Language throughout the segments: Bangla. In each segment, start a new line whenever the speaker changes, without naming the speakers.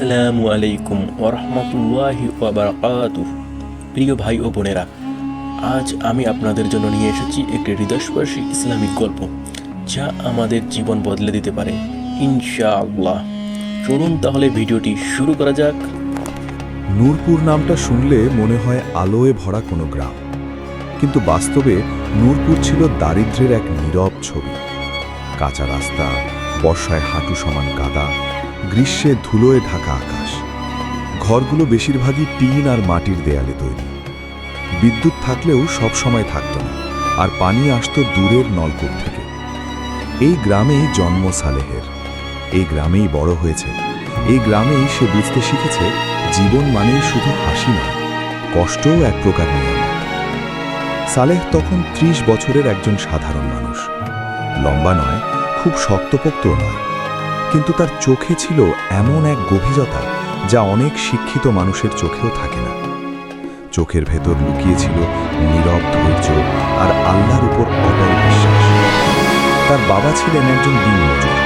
আসসালামু আলাইকুম ওরহমতুল্লাহি ওয়াবারাকাতুহু। প্রিয় ভাই ও বোনেরা, আজ আমি আপনাদের জন্য নিয়ে এসেছি একটি হৃদয়স্পর্শী ইসলামিক গল্প, যা আমাদের জীবন বদলে দিতে পারে ইনশাআল্লাহ। চলুন তাহলে ভিডিওটি শুরু করা যাক।
নূরপুর নামটা শুনলে মনে হয় আলোয় ভরা কোনো গ্রাম, কিন্তু বাস্তবে নূরপুর ছিল দারিদ্র্যের এক নীরব ছবি। কাঁচা রাস্তা, বর্ষায় হাঁটু সমান কাদা, গ্রীষ্মে ধুলোয় ঢাকা আকাশ। ঘরগুলো বেশিরভাগই টিন আর মাটির দেয়ালে তৈরি। বিদ্যুৎ থাকলেও সব সময় থাকত না, আর পানি আসত দূরের নলকূপ থেকে। এই গ্রামেই জন্ম সালেহের, এই গ্রামেই বড় হয়েছে, এই গ্রামেই সে বুঝতে শিখেছে জীবন মানেই শুধু হাসি নয়, কষ্টও এক প্রকার নিয়ম। সালেহ তখন ৩০ বছরের একজন সাধারণ মানুষ। লম্বা নয়, খুব শক্তপোক্তও নয়, কিন্তু তার চোখে ছিল এমন এক গভীরতা যা অনেক শিক্ষিত মানুষের চোখেও থাকে না। চোখের ভেতর লুকিয়েছিল নীরব ধৈর্য আর আল্লাহর উপর অটল বিশ্বাস। তার বাবা ছিলেন একজন দিনমজুর।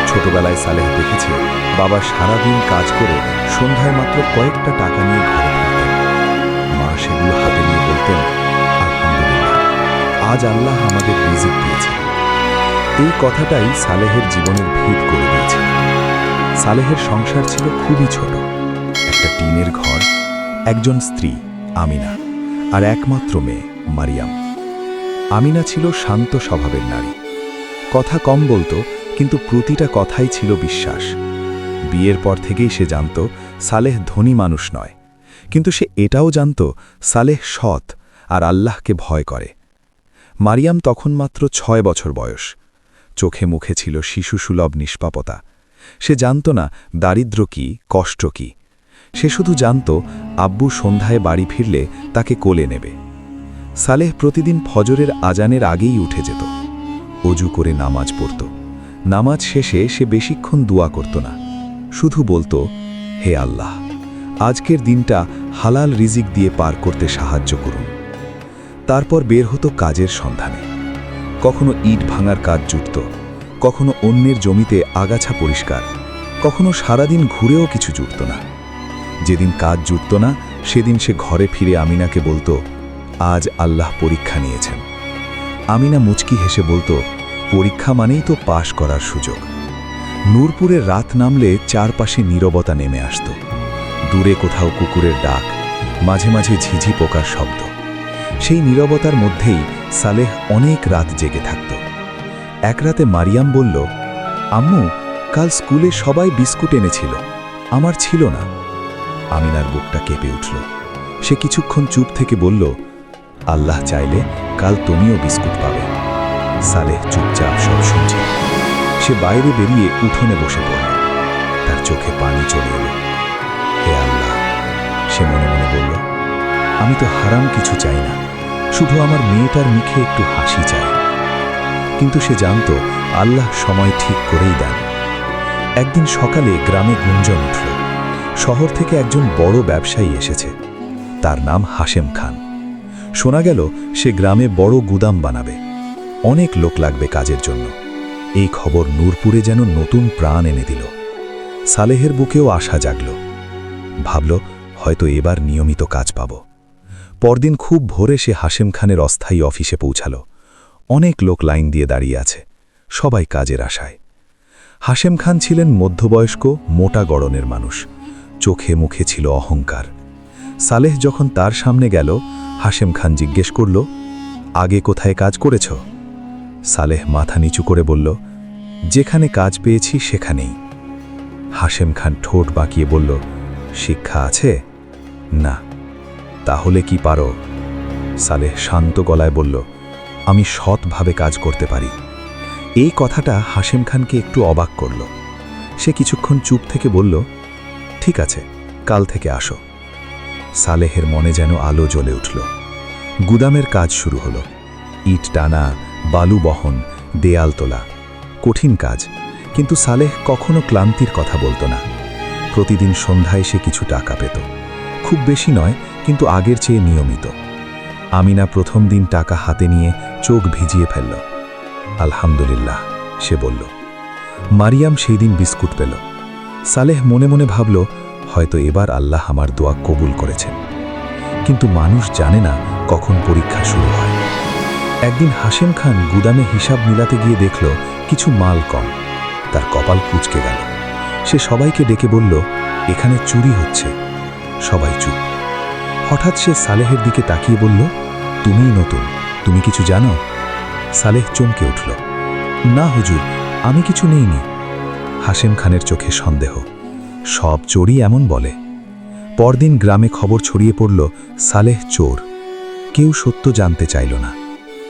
ছোটবেলায় সালেহ দেখেছে বাবা সারাদিন কাজ করে সন্ধ্যায় মাত্র কয়েকটা টাকা নিয়ে ঘরে ফিরতেন। মা সেগুলো হাতে নিয়ে বলতেন, আলহামদুলিল্লাহ, আজ আল্লাহ আমাদের রিজিক দিয়েছে। এই কথাটাই সালেহের জীবনের ভিত করে দিয়েছে। সালেহের সংসার ছিল খুবই ছোট, একটা টিনের ঘর, একজন স্ত্রী আমিনা আর একমাত্র মেয়ে মারিয়াম। আমিনা ছিল শান্ত স্বভাবের নারী, কথা কম বলতো, কিন্তু প্রতিটা কথাই ছিল বিশ্বাস। বিয়ের পর থেকেই সে জানত সালেহ ধনী মানুষ নয়, কিন্তু সে এটাও জানত সালেহ সৎ আর আল্লাহকে ভয় করে। মারিয়াম তখন মাত্র ৬ বছর বয়স। চোখে মুখে ছিল শিশুসুলভ নিষ্পাপতা। সে জানত না দারিদ্র্য কি, কষ্ট কি। সে শুধু জানত আব্বু সন্ধ্যায় বাড়ি ফিরলে তাকে কোলে নেবে। সালেহ প্রতিদিন ফজরের আজানের আগেই উঠে যেত, অজু করে নামাজ পড়ত। নামাজ শেষে সে বেশিক্ষণ দোয়া করত না, শুধু বলতো, হে আল্লাহ, আজকের দিনটা হালাল রিজিক দিয়ে পার করতে সাহায্য করুন। তারপর বের হতো কাজের সন্ধানে। কখনো ইট ভাঙার কাজ জুটত, কখনো অন্যের জমিতে আগাছা পরিষ্কার, কখনো সারাদিন ঘুরেও কিছু জুটত না। যেদিন কাজ জুটত না, সেদিন সে ঘরে ফিরে আমিনাকে বলতো, আজ আল্লাহ পরীক্ষা নিয়েছেন। আমিনা মুচকি হেসে বলতো, পরীক্ষা মানেই তো পাশ করার সুযোগ। নূরপুরের রাত নামলে চারপাশে নীরবতা নেমে আসত। দূরে কোথাও কুকুরের ডাক, মাঝে মাঝে ঝিঝি পোকার শব্দ। সেই নীরবতার মধ্যেই সালেহ অনেক রাত জেগে থাকত। এক রাতে মারিয়াম বলল, আম্মু, কাল স্কুলে সবাই বিস্কুট এনেছিল, আমার ছিল না। আমিনার বুকটা কেঁপে উঠল। সে কিছুক্ষণ চুপ থেকে বলল, আল্লাহ চাইলে কাল তুমিও বিস্কুট পাবে। সালেহ চুপচাপ সব শুনছে। সে বাইরে বেরিয়ে উঠোনে বসে পড়ল। তার চোখে পানি চলে এলো। হে আল্লাহ, সে মনে মনে বলল, আমি তো হারাম কিছু চাই না, শুধু আমার মেয়েটার মুখে একটু হাসি চাই। কিন্তু সে জানত আল্লাহ সময় ঠিক করেই দেন। একদিন সকালে গ্রামে গুঞ্জন উঠল। শহর থেকে একজন বড় ব্যবসায়ী এসেছে। তার নাম হাশেম খান। শোনা গেল সে গ্রামে বড় গুদাম বানাবে, অনেক লোক লাগবে কাজের জন্য। এই খবর নূরপুরে যেন নতুন প্রাণ এনে দিল। সালেহের বুকেও আশা জাগল। ভাবল, হয়তো এবার নিয়মিত কাজ পাব। পরদিন খুব ভোরে সে হাশেম খানের অস্থায়ী অফিসে পৌঁছাল। অনেক লোক লাইন দিয়ে দাঁড়িয়ে আছে, সবাই কাজের আশায়। হাশেম খান ছিলেন মধ্যবয়স্ক, মোটা গড়নের মানুষ। চোখে মুখে ছিল অহংকার। সালেহ যখন তার সামনে গেল, হাশেম খান জিজ্ঞেস করল, আগে কোথায় কাজ করেছ? সালেহ মাথা নিচু করে বলল, যেখানে কাজ পেয়েছি সেখানেই। হাশেম খান ঠোঁট বাঁকিয়ে বলল, শিক্ষা আছে? না। তাহলে কি পারো? সালেহ শান্ত গলায় বলল, আমি সৎভাবে কাজ করতে পারি। এই কথাটা হাশেম খানকে একটু অবাক করল। সে কিছুক্ষণ চুপ থেকে বলল, ঠিক আছে, কাল থেকে আসো। সালেহের মনে যেন আলো জ্বলে উঠল। গুদামের কাজ শুরু হলো। ইট টানা, বালু বহন, দেয়াল তোলা, কঠিন কাজ, কিন্তু সালেহ কখনো ক্লান্তির কথা বলতো না। প্রতিদিন সন্ধ্যায় সে কিছু টাকা পেত, খুব বেশি নয়, কিন্তু আগের চেয়ে নিয়মিত। আমিনা প্রথম দিন টাকা হাতে নিয়ে চোখ ভিজিয়ে ফেলল। আলহামদুলিল্লাহ, সে বলল। মারিয়াম সেই দিন বিস্কুট পেল। সালেহ মনে মনে ভাবল, হয়তো এবার আল্লাহ আমার দোয়া কবুল করেছেন। কিন্তু মানুষ জানে না কখন পরীক্ষা শুরু হয়। একদিন হাশেম খান গুদামে হিসাব মিলাতে গিয়ে দেখল কিছু মাল কম। তার কপাল কুঁচকে গেল। সে সবাইকে ডেকে বলল, এখানে চুরি হচ্ছে। সবাই চুপ। হঠাৎ সে সালেহের দিকে তাকিয়ে বলল, তুমিই নতুন, তুমি কিছু জানো? সালেহ চমকে উঠল, না হুজুর, আমি কিছু নেইনি। হাশেম খানের চোখে সন্দেহ। সব চোরই এমন বলে। পরদিন গ্রামে খবর ছড়িয়ে পড়ল, সালেহ চোর। কেউ সত্য জানতে চাইল না,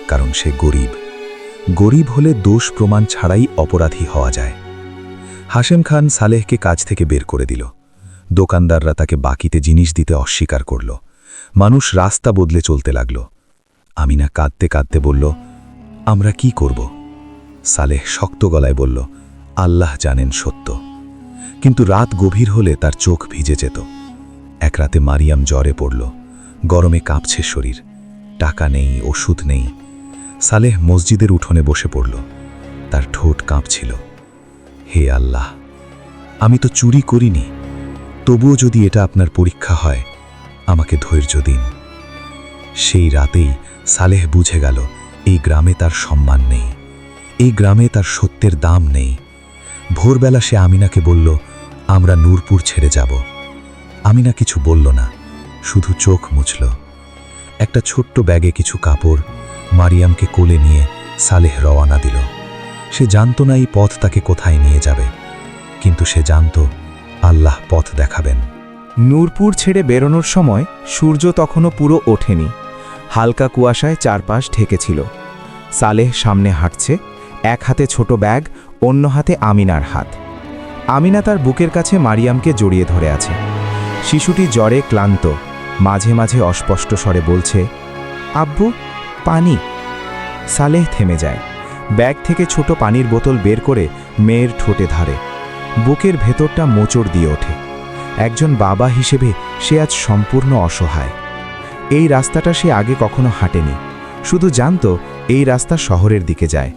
কারণ সে গরিব। গরিব হলে দোষ প্রমাণ ছাড়াই অপরাধী হওয়া যায়। হাশেম খান সালেহকে কাজ থেকে বের করে দিল। দোকানদাররা তাকে বাকিতে জিনিস দিতে অস্বীকার করল। মানুষ রাস্তা বদলে চলতে লাগল। আমিনা কাঁদতে কাঁদতে বলল, আমরা কি করব? সালেহ শক্ত গলায় বলল, আল্লাহ জানেন সত্য। কিন্তু রাত গভীর হলে তার চোখ ভিজে যেত। এক রাতে মারিয়াম জ্বরে পড়ল। গরমে কাঁপছে শরীর। টাকা নেই, ওষুধ নেই। সালেহ মসজিদের উঠোনে বসে পড়ল। তার ঠোঁট কাঁপছিল। হে আল্লাহ, আমি তো চুরি করিনি, তবুও যদি এটা আপনার পরীক্ষা হয়, আমাকে ধৈর্য দিন। সেই রাতেই সালেহ বুঝে গেল, এই গ্রামে তার সম্মান নেই, এই গ্রামে তার সত্যের দাম নেই। ভোরবেলা সে আমিনাকে বলল, আমরা নূরপুর ছেড়ে যাব। আমিনা কিছু বলল না, শুধু চোখ মুছল। একটা ছোট্ট ব্যাগে কিছু কাপড়, মারিয়ামকে কোলে নিয়ে সালেহ রওয়ানা দিল। সে জানত না এই পথ তাকে কোথায় নিয়ে যাবে, কিন্তু সে জানত আল্লাহ পথ দেখাবেন।
নূরপুর ছেড়ে বেরোনোর সময় সূর্য তখনও পুরো ওঠেনি। হালকা কুয়াশায় চারপাশ ঢেকেছিল। সালেহ সামনে হাঁটছে, এক হাতে ছোট ব্যাগ, অন্য হাতে আমিনার হাত। আমিনা তার বুকের কাছে মারিয়ামকে জড়িয়ে ধরে আছে। শিশুটি জ্বরে ক্লান্ত, মাঝে মাঝে অস্পষ্ট স্বরে বলছে, আব্বু, পানি। সালেহ থেমে যায়। ব্যাগ থেকে ছোট পানির বোতল বের করে মেয়ের ঠোঁটে ধারে। বুকের ভেতরটা মোচড় দিয়ে ওঠে। একজন বাবা হিসেবে সে আজ সম্পূর্ণ অসহায়। এই রাস্তাটা সে আগে কখনো হাঁটেনি। শুধু জানত এই রাস্তা শহরের দিকে যায়,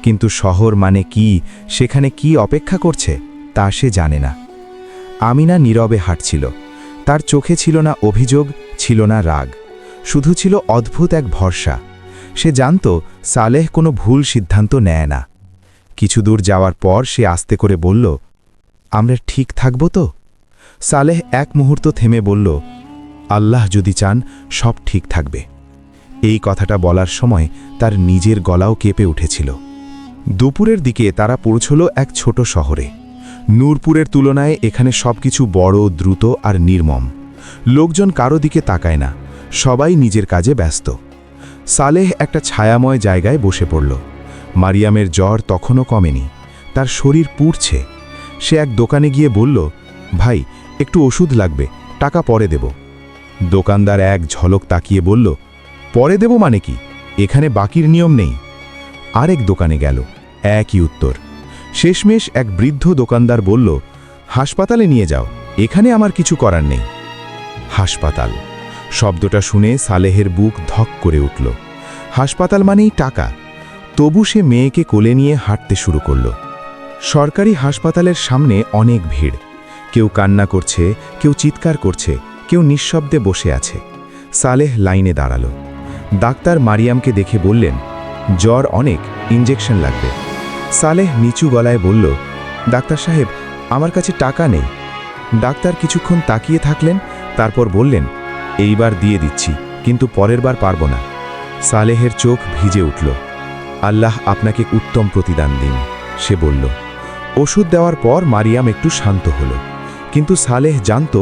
কিন্তু শহর মানে কি, সেখানে কি অপেক্ষা করছে তা সে জানে না। আমিনা নীরবে হাঁটছিল। তার চোখে ছিল না অভিযোগ, ছিল না রাগ, শুধু ছিল অদ্ভুত এক ভরসা। সে জানত সালেহ কোনো ভুল সিদ্ধান্ত নেয় না। কিছু দূর যাওয়ার পর সে আস্তে করে বলল, আমরা ঠিক থাকব তো? সালেহ এক মুহূর্ত থেমে বলল, আল্লাহ যদি চান সব ঠিক থাকবে। এই কথাটা বলার সময় তার নিজের গলাও কেঁপে উঠেছিল। দুপুরের দিকে তারা পৌঁছল এক ছোট শহরে। নূরপুরের তুলনায় এখানে সবকিছু বড়, দ্রুত আর নির্মম। লোকজন কারো দিকে তাকায় না, সবাই নিজের কাজে ব্যস্ত। সালেহ একটা ছায়াময় জায়গায় বসে পড়ল। মারিয়ামের জ্বর তখনও কমেনি, তার শরীর পুড়ছে। সে এক দোকানে গিয়ে বলল, ভাই, একটু ওষুধ লাগবে, টাকা পরে দেব। দোকানদার এক ঝলক তাকিয়ে বলল, পরে দেব মানে কি? এখানে বাকির নিয়ম নেই। আরেক দোকানে গেল, একই উত্তর। শেষমেশ এক বৃদ্ধ দোকানদার বলল, হাসপাতালে নিয়ে যাও, এখানে আমার কিছু করার নেই। হাসপাতাল শব্দটা শুনে সালেহের বুক ধক করে উঠল। হাসপাতাল মানেই টাকা। তবু সে মেয়েকে কোলে নিয়ে হাঁটতে শুরু করল। সরকারি হাসপাতালের সামনে অনেক ভিড়। কেউ কান্না করছে, কেউ চিৎকার করছে, কেউ নিঃশব্দে বসে আছে। সালেহ লাইনে দাঁড়াল। ডাক্তার মারিয়ামকে দেখে বললেন, জ্বর অনেক, ইঞ্জেকশন লাগবে। সালেহ নিচু গলায় বলল, ডাক্তার সাহেব, আমার কাছে টাকা নেই। ডাক্তার কিছুক্ষণ তাকিয়ে থাকলেন, তারপর বললেন, এইবার দিয়ে দিচ্ছি, কিন্তু পরের বার পারব না। সালেহের চোখ ভিজে উঠল। আল্লাহ আপনাকে উত্তম প্রতিদান দিন, সে বলল। ওষুধ দেওয়ার পর মারিয়াম একটু শান্ত হল, কিন্তু সালেহ জানত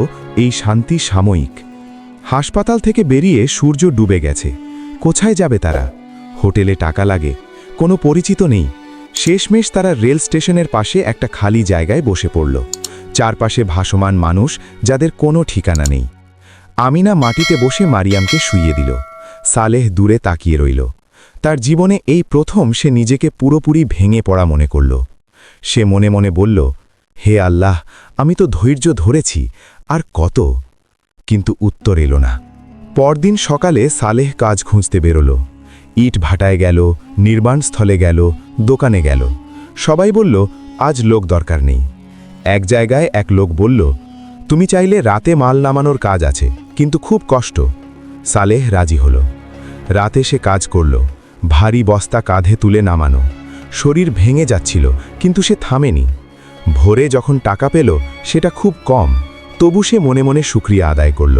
এই শান্তি সাময়িক। হাসপাতাল থেকে বেরিয়ে সূর্য ডুবে গেছে। কোথায় যাবে তারা? হোটেলে টাকা লাগে, কোনো পরিচিত নেই। শেষমেশ তারা রেল স্টেশনের পাশে একটা খালি জায়গায় বসে পড়ল। চারপাশে ভাসমান মানুষ, যাদের কোনো ঠিকানা নেই। আমিনা মাটিতে বসে মারিয়ামকে শুইয়ে দিল। সালেহ দূরে তাকিয়ে রইল। তার জীবনে এই প্রথম সে নিজেকে পুরোপুরি ভেঙে পড়া মনে করল। সে মনে মনে বলল, হে আল্লাহ, আমি তো ধৈর্য ধরেছি, আর কত? কিন্তু উত্তর এলো না। পরদিন সকালে সালেহ কাজ খুঁজতে বেরোল। ইট ভাটায় গেল, নির্মাণস্থলে গেল, দোকানে গেল। সবাই বলল, আজ লোক দরকার নেই।
এক জায়গায় এক লোক বলল, তুমি চাইলে রাতে মাল নামানোর কাজ আছে, কিন্তু খুব কষ্ট। সালেহ রাজি হল। রাতে সে কাজ করল, ভারী বস্তা কাঁধে তুলে নামানো। শরীর ভেঙে যাচ্ছিল, কিন্তু সে থামেনি। ভোরে যখন টাকা পেল, সেটা খুব কম, তবু সে মনে মনে শুকরিয়া আদায় করল।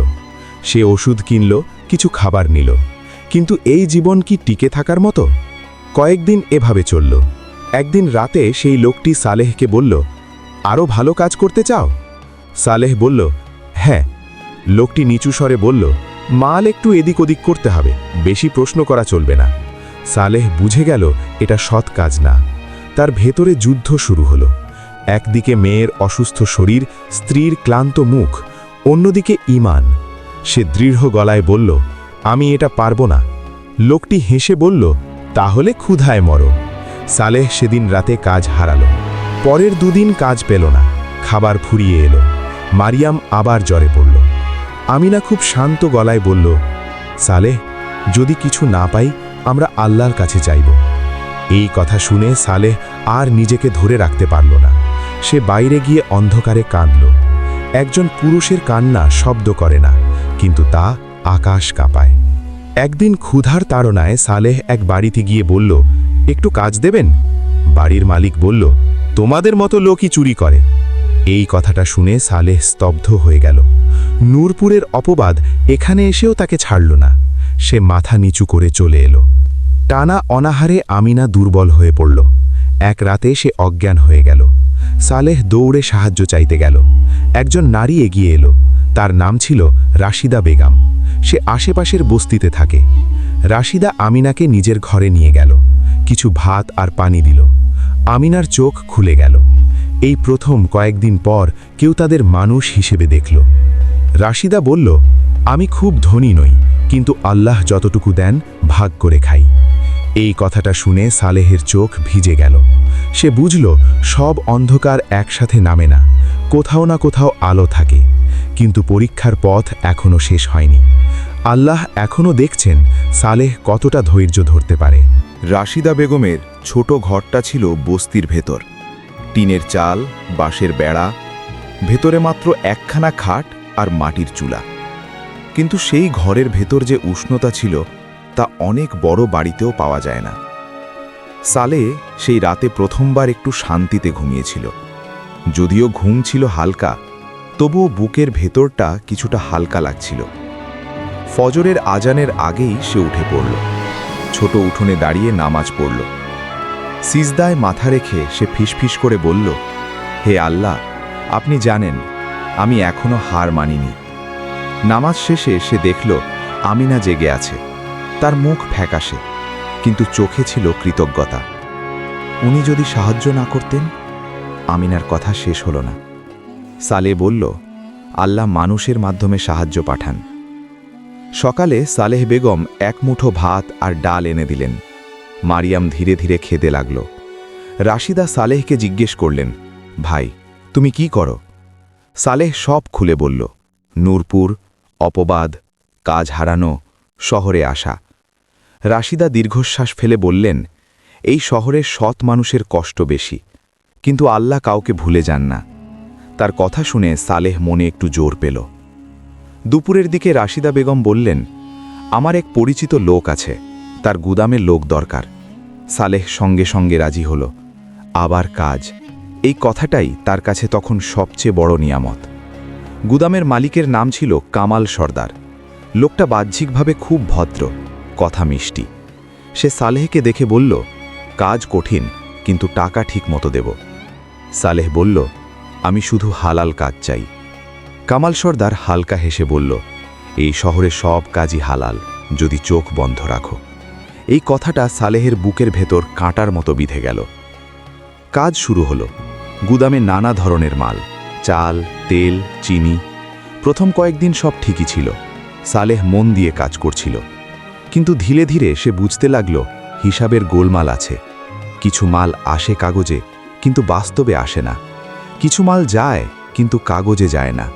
সে ওষুধ কিনল, কিছু খাবার নিল। কিন্তু এই জীবন কি টিকে থাকার মতো? কয়েকদিন এভাবে চলল। একদিন রাতে সেই লোকটি সালেহকে বলল, আরও ভালো কাজ করতে চাও? সালেহ বলল, হ্যাঁ। লোকটি নিচু স্বরে বলল, মাল একটু এদিক ওদিক করতে হবে, বেশি প্রশ্ন করা চলবে না। সালেহ বুঝে গেল এটা সৎ কাজ না। তার ভেতরে যুদ্ধ শুরু হলো। একদিকে মেয়ের অসুস্থ শরীর, স্ত্রীর ক্লান্ত মুখ, অন্যদিকে ঈমান। সে দৃঢ় গলায় বলল, আমি এটা পারব না। লোকটি হেসে বলল, তাহলে ক্ষুধায় মরো। সালেহ সেদিন রাতে কাজ হারালো। পরের দুদিন কাজ পেল না, খাবার ফুরিয়ে এলো। মারিয়াম আবার জ্বরে পড়ল। আমিনা খুব শান্ত গলায় বলল, সালেহ, যদি কিছু না পাই আমরা আল্লাহর কাছে চাইব। এই কথা শুনে সালেহ আর নিজেকে ধরে রাখতে পারল না। সে বাইরে গিয়ে অন্ধকারে কাঁদল। একজন পুরুষের কান্না শব্দ করে না, কিন্তু তা আকাশ কাঁপায়। একদিন ক্ষুধার তাড়নায় সালেহ এক বাড়িতে গিয়ে বলল, একটু কাজ দেবেন? বাড়ির মালিক বলল, তোমাদের মতো লোকই চুরি করে। এই কথাটা শুনে সালেহ স্তব্ধ হয়ে গেল। নূরপুরের অপবাদ এখানে এসেও তাকে ছাড়ল না। সে মাথা নিচু করে চলে এলো। টানা অনাহারে আমিনা দুর্বল হয়ে পড়ল। এক রাতে সে অজ্ঞান হয়ে গেল। সালেহ দৌড়ে সাহায্য চাইতে গেল। একজন নারী এগিয়ে এলো। তার নাম ছিল রাশিদা বেগম। সে আশেপাশের বস্তিতে থাকে। রাশিদা আমিনাকে নিজের ঘরে নিয়ে গেল। কিছু ভাত আর পানি দিল। আমিনার চোখ খুলে গেল। এই প্রথম কয়েকদিন পর কেউ তাদের মানুষ হিসেবে দেখল। রাশিদা বলল, আমি খুব ধনী নই, কিন্তু আল্লাহ যতটুকু দেন ভাগ করে খাই। এই কথাটা শুনে সালেহের চোখ ভিজে গেল। সে বুঝল সব অন্ধকার একসাথে নামে না, কোথাও না কোথাও আলো থাকে। কিন্তু পরীক্ষার পথ এখনও শেষ হয়নি। আল্লাহ এখনও দেখছেন সালেহ কতটা ধৈর্য ধরতে পারে।
রাশিদা বেগমের ছোট ঘরটা ছিল বস্তির ভেতর। টিনের চাল, বাঁশের বেড়া, ভেতরে মাত্র একখানা খাট আর মাটির চুলা। কিন্তু সেই ঘরের ভেতর যে উষ্ণতা ছিল তা অনেক বড় বাড়িতেও পাওয়া যায় না। সালে সেই রাতে প্রথমবার একটু শান্তিতে ঘুমিয়েছিল। যদিও ঘুম ছিল হালকা, তবুও বুকের ভেতরটা কিছুটা হালকা লাগছিল। ফজরের আজানের আগেই সে উঠে পড়ল। ছোট উঠোনে দাঁড়িয়ে নামাজ পড়ল। সিজদায় মাথা রেখে সে ফিসফিস করে বলল, হে আল্লাহ, আপনি জানেন আমি এখনো হার মানিনি। নামাজ শেষে সে দেখল আমিনা জেগে আছে। তার মুখ ফ্যাকাশে, কিন্তু চোখে ছিল কৃতজ্ঞতা। উনি যদি সাহায্য না করতেন। আমিনার কথা শেষ হলো না। সালে বলল, আল্লাহ মানুষের মাধ্যমে সাহায্য পাঠান। সকালে সালেহ বেগম এক মুঠো ভাত আর ডাল এনে দিলেন। মারিয়াম ধীরে ধীরে খেতে লাগল। রাশিদা সালেহকে জিজ্ঞেস করলেন, ভাই, তুমি কি করো? সালেহ সব খুলে বলল, নূরপুর, অপবাদ, কাজ হারানো, শহরে আসা। রাশিদা দীর্ঘশ্বাস ফেলে বললেন, এই শহরের সৎ মানুষের কষ্ট বেশি, কিন্তু আল্লাহ কাউকে ভুলে যান না। তার কথা শুনে সালেহ মনে একটু জোর পেল। দুপুরের দিকে রাশিদা বেগম বললেন, আমার এক পরিচিত লোক আছে, তার গুদামের লোক দরকার। সালেহ সঙ্গে সঙ্গে রাজি হল। আবার কাজ, এই কথাটাই তার কাছে তখন সবচেয়ে বড় নিয়ামত। গুদামের মালিকের নাম ছিল কামাল সর্দার। লোকটা বাহ্যিকভাবে খুব ভদ্র, কথা মিষ্টি। সে সালেহকে দেখে বলল, কাজ কঠিন, কিন্তু টাকা ঠিক মতো দেব। সালেহ বলল, আমি শুধু হালাল কাজ চাই। কামাল সর্দার হালকা হেসে বলল, এই শহরে সব কাজই হালাল, যদি চোখ বন্ধ রাখো। এই কথাটা সালেহের বুকের ভেতর কাঁটার মতো বিঁধে গেল। কাজ শুরু হলো। গুদামে নানা ধরনের মাল, চাল, তেল, চিনি। প্রথম কয়েকদিন সব ঠিকই ছিল। সালেহ মন দিয়ে কাজ করছিল। কিন্তু ধীরে ধীরে সে বুঝতে লাগল হিসাবের গোলমাল আছে। কিছু মাল আসে কাগজে, কিন্তু বাস্তবে আসে না। কিছু মাল যায়, কিন্তু কাগজে যায় না।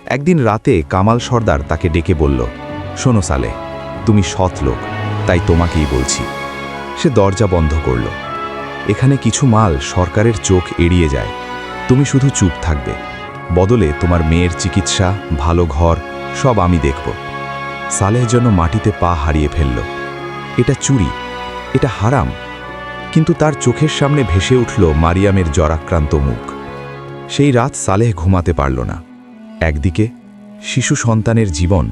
একদিন রাতে কামাল সর্দার তাকে ডেকে বলল, শোনো সালেহ, তুমি সৎ লোক, তাই তোমাকেই বলছি। সে দরজা বন্ধ করল। এখানে কিছু মাল সরকারের চোখ এড়িয়ে যায়,
তুমি শুধু চুপ থাকবে, বদলে তোমার মেয়ের চিকিৎসা, ভালো ঘর সব আমি দেখব। সালেহ যেন মাটিতে পা হারিয়ে ফেলল। এটা চুরি, এটা হারাম। কিন্তু তার চোখের সামনে ভেসে উঠল মারিয়ামের জ্বরাক্রান্ত মুখ। সেই রাত সালেহ ঘুমাতে পারল না। একদিকে শিশু সন্তানের জীবন,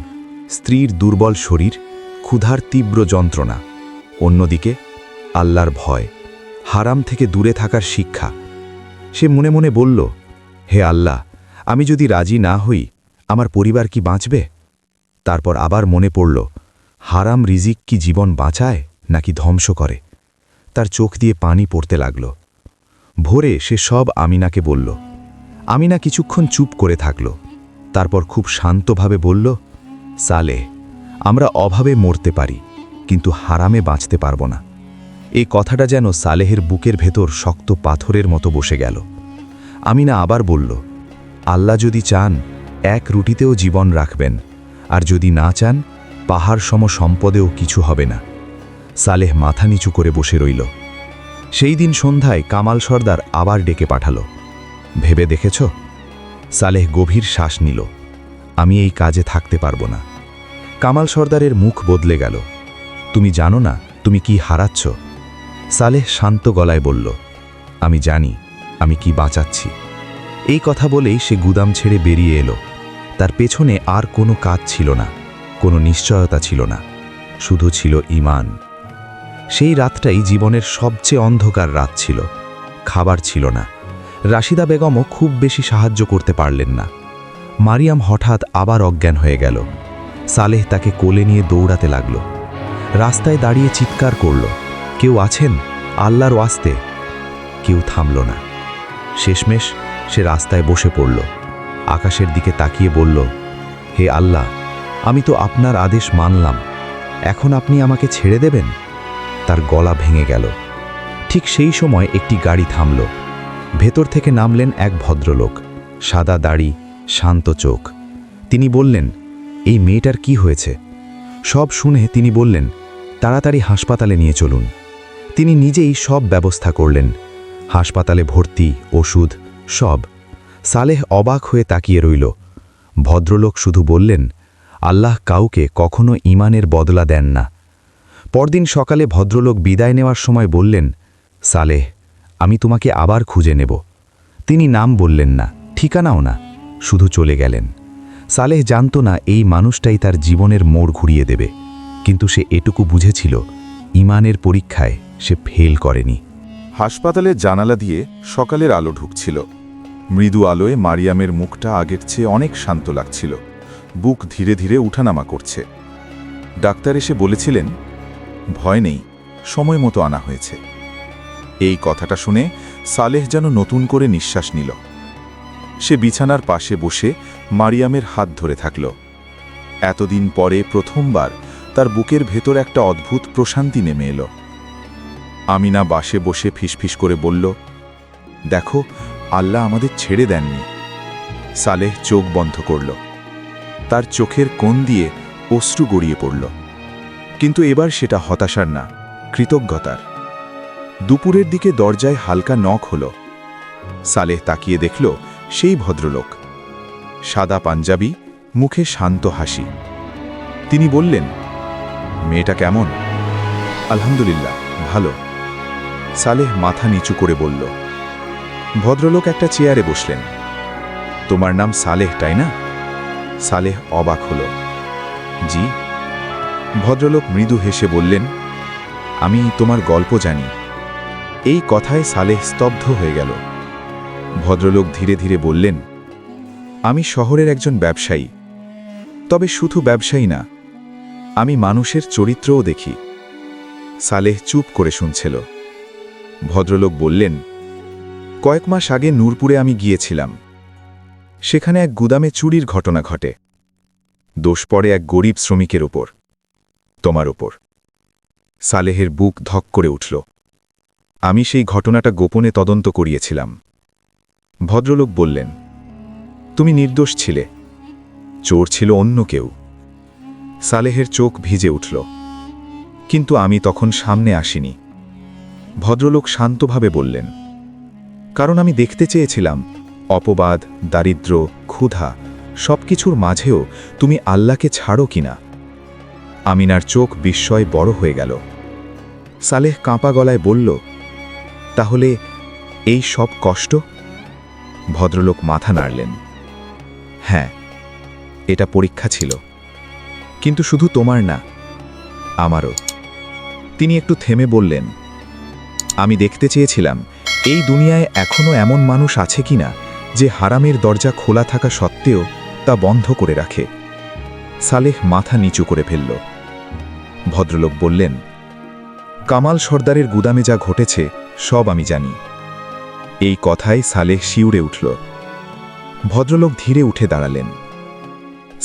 স্ত্রীর দুর্বল শরীর, ক্ষুধার তীব্র যন্ত্রণা, অন্যদিকে আল্লাহর ভয়, হারাম থেকে দূরে থাকার শিক্ষা। সে মনে মনে বলল, হে আল্লাহ, আমি যদি রাজি না হই, আমার পরিবার কি বাঁচবে? তারপর আবার মনে পড়ল, হারাম রিজিক কি জীবন বাঁচায় নাকি ধ্বংস করে? তার চোখ দিয়ে পানি পড়তে লাগল। ভোরে সে সব আমিনাকে বলল। আমিনা কিছুক্ষণ চুপ করে থাকল। তারপর খুব শান্তভাবে বলল, সালেহ, আমরা অভাবে মরতে পারি, কিন্তু হারামে বাঁচতে পারব না। এই কথাটা যেন সালেহের বুকের ভেতর শক্ত পাথরের মতো বসে গেল। আমিনা আবার বলল, আল্লাহ যদি চান এক রুটিতেও জীবন রাখবেন, আর যদি না চান পাহাড় সম সম্পদেও কিছু হবে না। সালেহ মাথা নিচু করে বসে রইল। সেই দিন সন্ধ্যায় কামাল সর্দার আবার ডেকে পাঠাল। ভেবে দেখেছ? সালেহ গভীর শ্বাস নিল। আমি এই কাজে থাকতে পারব না। কামাল সর্দারের মুখ বদলে গেল। তুমি জানো না তুমি কি হারাচ্ছ? সালেহ শান্ত গলায় বলল, আমি জানি আমি কি বাঁচাচ্ছি। এই কথা বলেই সে গুদাম ছেড়ে বেরিয়ে এলো। তার পেছনে আর কোনো কাজ ছিল না, কোনো নিশ্চয়তা ছিল না, শুধু ছিল ঈমান। সেই রাতটাই জীবনের সবচেয়ে অন্ধকার রাত ছিল। খাবার ছিল না। রাশিদা বেগমও খুব বেশি সাহায্য করতে পারলেন না। মারিয়াম হঠাৎ আবার অজ্ঞান হয়ে গেল। সালেহ তাকে কোলে নিয়ে দৌড়াতে লাগল। রাস্তায় দাঁড়িয়ে চিৎকার করল, কেউ আছেন? আল্লাহর ওয়াস্তে। কেউ থামল না। শেষমেশ সে রাস্তায় বসে পড়ল। আকাশের দিকে তাকিয়ে বলল, হে আল্লাহ, আমি তো আপনার আদেশ মানলাম, এখন আপনি আমাকে ছেড়ে দেবেন? তার গলা ভেঙে গেল। ঠিক সেই সময় একটি গাড়ি থামল। ভেতর থেকে নামলেন এক ভদ্রলোক, সাদা দাড়ি, শান্ত চোখ। তিনি বললেন, এই মেয়েটার কি হয়েছে? সব শুনে তিনি বললেন, তাড়াতাড়ি হাসপাতালে নিয়ে চলুন। তিনি নিজেই সব ব্যবস্থা করলেন। হাসপাতালে ভর্তি, ওষুধ, সব। সালেহ অবাক হয়ে তাকিয়ে রইল। ভদ্রলোক শুধু বললেন, আল্লাহ কাউকে কখনো ঈমানের বদলা দেন না। পরদিন সকালে ভদ্রলোক বিদায় নেওয়ার সময় বললেন, সালেহ, আমি তোমাকে আবার খুঁজে নেব। তিনি নাম বললেন না, ঠিকানাও না, শুধু চলে গেলেন। সালেহ জানত না এই মানুষটাই তার জীবনের মোড় ঘুরিয়ে দেবে, কিন্তু সে এটুকু বুঝেছিল, ঈমানের পরীক্ষায় সে ফেল করেনি।
হাসপাতালের জানালা দিয়ে সকালের আলো ঢুকছিল। মৃদু আলোয় মারিয়ামের মুখটা আগের চেয়ে অনেক শান্ত লাগছিল। বুক ধীরে ধীরে উঠানামা করছে। ডাক্তার এসে বলেছিলেন, ভয় নেই, সময় মতো আনা হয়েছে। এই কথাটা শুনে সালেহ যেন নতুন করে নিঃশ্বাস নিল। সে বিছানার পাশে বসে মারিয়ামের হাত ধরে থাকল। এতদিন পরে প্রথমবার তার বুকের ভেতর একটা অদ্ভুত প্রশান্তি নেমে এলো। আমিনা বাসে বসে ফিসফিস করে বলল, দেখো, আল্লাহ আমাদের ছেড়ে দেননি। সালেহ চোখ বন্ধ করল। তার চোখের কোণ দিয়ে অশ্রু গড়িয়ে পড়ল। কিন্তু এবার সেটা হতাশার না, কৃতজ্ঞতার। দুপুরের দিকে দরজায় হালকা নখ হল। সালেহ তাকিয়ে দেখল সেই ভদ্রলোক, সাদা পাঞ্জাবি, মুখে শান্ত হাসি। তিনি বললেন, মেয়েটা কেমন? আলহামদুলিল্লাহ, ভালো। সালেহ মাথা নিচু করে বলল। ভদ্রলোক একটা চেয়ারে বসলেন। তোমার নাম সালেহ, তাই না? সালেহ অবাক হল। জি। ভদ্রলোক মৃদু হেসে বললেন, আমি তোমার গল্প জানি। এই কথায় সালেহ স্তব্ধ হয়ে গেল। ভদ্রলোক ধীরে ধীরে বললেন, আমি শহরের একজন ব্যবসায়ী। তবে শুধু ব্যবসায়ী না, আমি মানুষের চরিত্রও দেখি। সালেহ চুপ করে শুনছিল। ভদ্রলোক বললেন, কয়েক মাস আগে নূরপুরে আমি গিয়েছিলাম। সেখানে এক গুদামে চুরির ঘটনা ঘটে। দোষ পড়ে এক গরিব শ্রমিকের ওপর, তোমার ওপর। সালেহের বুক ধক করে উঠল। আমি সেই ঘটনাটা গোপনে তদন্ত করিয়েছিলাম। ভদ্রলোক বললেন, তুমি নির্দোষ ছিলে, চোর ছিল অন্য কেউ। সালেহের চোখ ভিজে উঠল। কিন্তু আমি তখন সামনে আসিনি। ভদ্রলোক শান্তভাবে বললেন, কারণ আমি দেখতে চেয়েছিলাম
অপবাদ, দারিদ্র্য, ক্ষুধা সবকিছুর মাঝেও তুমি আল্লাহকে ছাড়ো কিনা? আমিনার চোখ বিস্ময় বড় হয়ে গেল। সালেহ কাঁপা গলায় বলল, তাহলে এই সব কষ্ট? ভদ্রলোক মাথা নাড়লেন। হ্যাঁ, এটা পরীক্ষা ছিল, কিন্তু শুধু তোমার না, আমারও। তিনি একটু থেমে বললেন, আমি দেখতে চেয়েছিলাম এই দুনিয়ায় এখনো এমন মানুষ আছে কিনা যে হারামের দরজা খোলা থাকা সত্ত্বেও তা বন্ধ করে রাখে। সালেহ মাথা নিচু করে ফেলল। ভদ্রলোক বললেন, কামাল সর্দারের গুদামে যা ঘটেছে সব আমি জানি। এই কথায় সালেহ শিউরে উঠল। ভদ্রলোক ধীরে উঠে দাঁড়ালেন।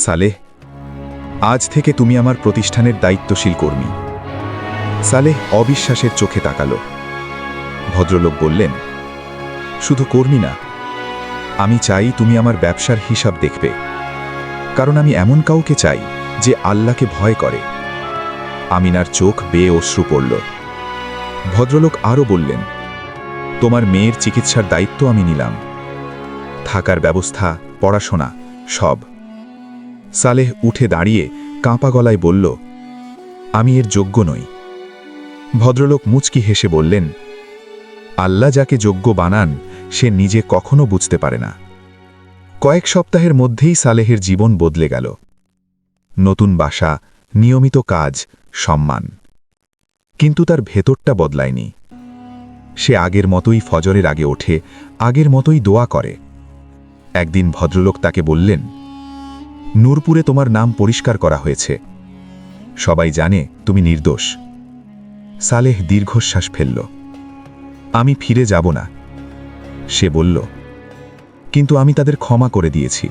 সালেহ, আজ থেকে তুমি আমার প্রতিষ্ঠানের দায়িত্বশীল কর্মী। সালেহ অবিশ্বাসের চোখে তাকালো। ভদ্রলোক বললেন, শুধু কর্মী না, আমি চাই তুমি আমার ব্যবসার হিসাব দেখবে, কারণ আমি এমন কাউকে চাই যে আল্লাহকে ভয় করে। আমিনার চোখ বেয়ে অশ্রু পড়ল। ভদ্রলোক আরও বললেন, তোমার মেয়ের চিকিৎসার দায়িত্ব আমি নিলাম, থাকার ব্যবস্থা, পড়াশোনা সব। সালেহ উঠে দাঁড়িয়ে কাঁপা গলায় বলল, আমি এর যোগ্য নই। ভদ্রলোক মুচকি হেসে বললেন, আল্লাহ যাকে যোগ্য বানান সে নিজে কখনো বুঝতে পারে না। কয়েক সপ্তাহের মধ্যেই সালেহের জীবন বদলে গেল। নতুন বাসা, নিয়মিত কাজ, সম্মান। কিন্তু তার ভেতরটা বদলায়নি। সে আগের মতোই ফজরের আগে ওঠে, আগের মতোই দোয়া করে। একদিন ভদ্রলোক তাকে বললেন, নূরপুরে তোমার নাম পরিষ্কার করা হয়েছে, সবাই জানে তুমি নির্দোষ। সালেহ দীর্ঘশ্বাস ফেলল। আমি ফিরে যাব না, সে বলল, কিন্তু আমি তাদের ক্ষমা করে দিয়েছি।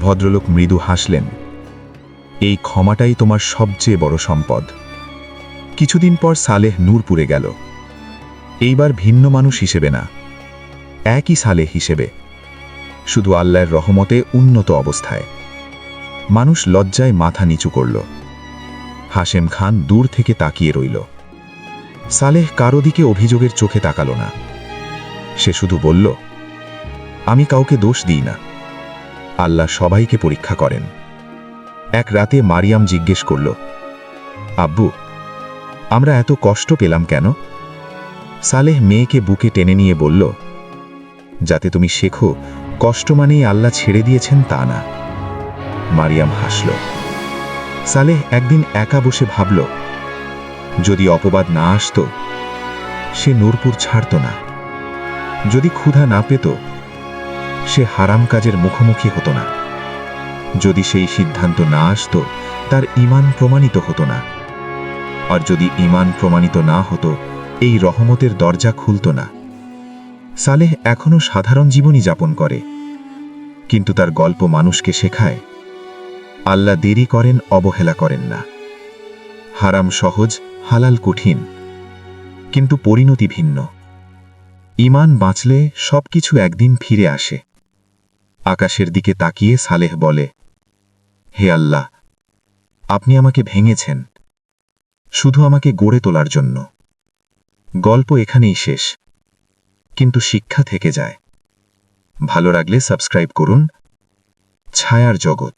ভদ্রলোক মৃদু হাসলেন, এই ক্ষমাটাই তোমার সবচেয়ে বড় সম্পদ। কিছুদিন পর সালেহ নূরপুরে গেল। এইবার ভিন্ন মানুষ হিসেবে না, একই সালেহ হিসেবে, শুধু আল্লাহর রহমতে উন্নত অবস্থায়। মানুষ লজ্জায় মাথা নিচু করল। হাশেম খান দূর থেকে তাকিয়ে রইল। সালেহ কারো দিকে অভিযোগের চোখে তাকাল না। সে শুধু বলল, আমি কাউকে দোষ দিই না, আল্লাহ সবাইকে পরীক্ষা করেন। এক রাতে মারিয়াম জিজ্ঞেস করল, আব্বু, আমরা এত কষ্ট পেলাম কেন? সালেহ মেয়েকে বুকে টেনে নিয়ে বলল, যাতে তুমি শেখো কষ্ট মানেই আল্লাহ ছেড়ে দিয়েছেন তা না। মারিয়াম হাসল। সালেহ একদিন একা বসে ভাবল, যদি অপবাদ না আসত, সে নূরপুর ছাড়ত না। যদি ক্ষুধা না পেত, সে হারাম কাজের মুখোমুখি হতো না। যদি সেই সিদ্ধান্ত না আসত, তার ঈমান প্রমাণিত হতো না। আর যদি ঈমান প্রমাণিত না হতো, এই রহমতের দরজা খুলত না। সালেহ এখনো সাধারণ জীবনই যাপন করে, কিন্তু তার গল্প মানুষকে শেখায়, আল্লাহ দেরি করেন, অবহেলা করেন না। হারাম সহজ, হালাল কঠিন, কিন্তু পরিণতি ভিন্ন। ঈমান বাঁচলে সবকিছু একদিন ফিরে আসে। আকাশের দিকে তাকিয়ে সালেহ বলে, হে আল্লাহ, আপনি আমাকে ভেঙেছেন শুধু আমাকে গড়ে তোলার জন্য। গল্প এখানেই শেষ, কিন্তু শিক্ষা থেকে যায়। ভালো লাগলে সাবস্ক্রাইব করুন। ছায়ার জগৎ।